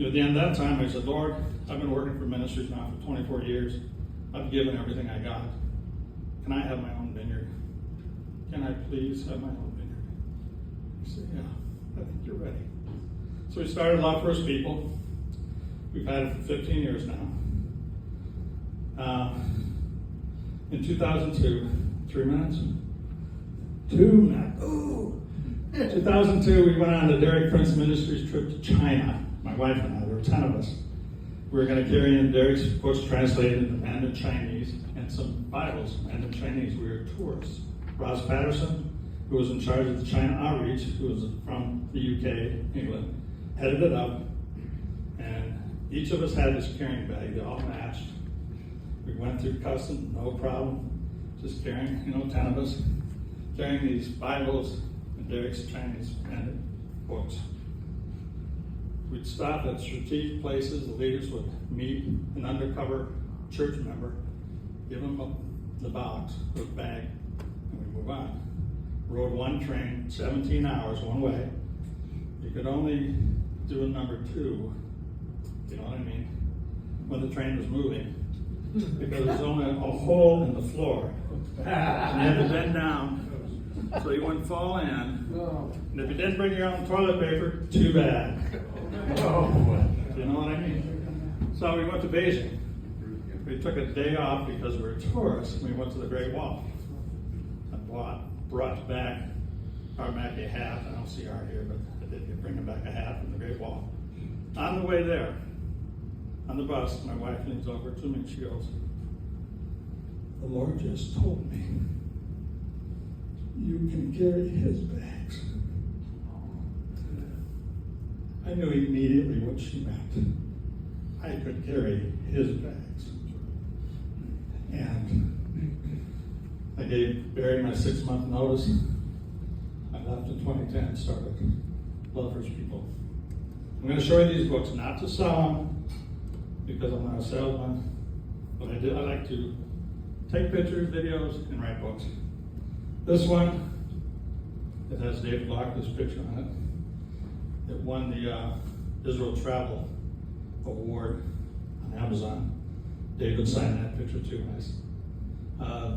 At the end of that time, I said, Lord, I've been working for ministries now for 24 years. I've given everything I got. Can I have my own vineyard? Can I please have my own vineyard? He said, yeah, I think you're ready. So we started Love First People. We've had it for 15 years now. In 2002, 3 minutes? 2 minutes. Ooh. 2002, we went on the Derek Prince Ministries trip to China. My wife and I, there were 10 of us. We were going to carry in Derek's books translated into Mandarin Chinese and some Bibles, Mandarin Chinese. We were tourists. Ross Patterson, who was in charge of the China outreach, who was from the UK, England, headed it up. And each of us had this carrying bag. They all matched. We went through customs, no problem. Just carrying, 10 of us, carrying these Bibles and Derek's Chinese Mandarin books. We'd stop at strategic places. The leaders would meet an undercover church member, give them the box or the bag, and we move on. Rode one train, 17 hours one way. You could only do a number 2, you know what I mean, when the train was moving, because there's only a hole in the floor. And you had to bend down so you wouldn't fall in. And if you didn't bring your own toilet paper, too bad. You know what I mean? So we went to Beijing. We took a day off because we were tourists, and we went to the Great Wall. I brought back our Mackey hat. I don't see our here, but I did bring back a hat from the Great Wall. On the way there, on the bus, my wife leans over to me and she goes, the Lord just told me you can carry his bags. I knew immediately what she meant. I could carry his bags. And I gave Barry my 6-month notice. I left in 2010 and started Love First People. I'm going to show you these books, not to sell them, because I'm not a salesman, but I like to take pictures, videos, and write books. This one, it has David Lockley's picture on it. It won the Israel Travel Award on Amazon. David signed that picture too, nice.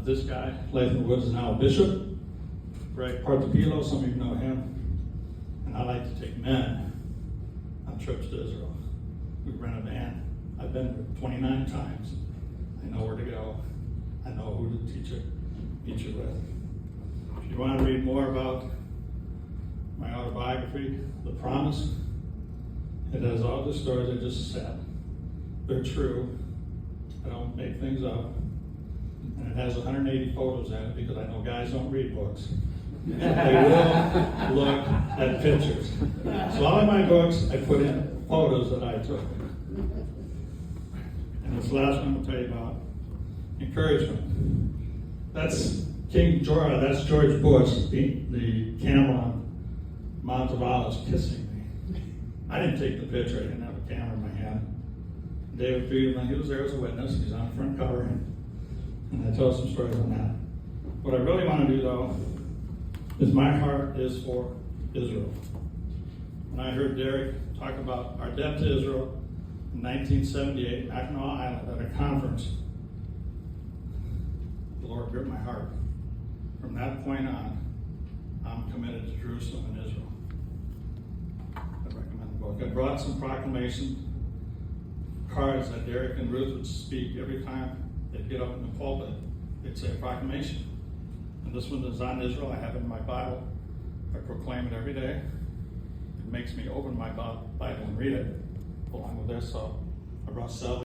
This guy, Lathan Woods, is now a bishop. Greg Partapilo, some of you know him. And I like to take men on trips to Israel. We rent a van. I've been there 29 times. I know where to go. I know who to teach you with. If you want to read more about my autobiography, The Promise, it has all the stories I just said. They're true. I don't make things up. And it has 180 photos in it because I know guys don't read books. They will look at pictures. So all of my books, I put in photos that I took. And this last one I'll tell you about encouragement. That's King George, that's George Bush, the camel on Mount of Olives kissing me. I didn't take the picture, I didn't have a camera in my hand. David Friedman, he was there as a witness, he's on the front cover, and I told some stories on that. What I really want to do though, is my heart is for Israel. When I heard Derek talk about our debt to Israel in 1978 in Mackinac Island at a conference, the Lord gripped my heart. From that point on, I'm committed to Jerusalem and Israel. I recommend the book. I brought some proclamation cards that Derek and Ruth would speak every time they'd get up in the pulpit. They'd say a proclamation. And this one is on Israel. I have it in my Bible. I proclaim it every day. It makes me open my Bible and read it along with this. So I brought salvation.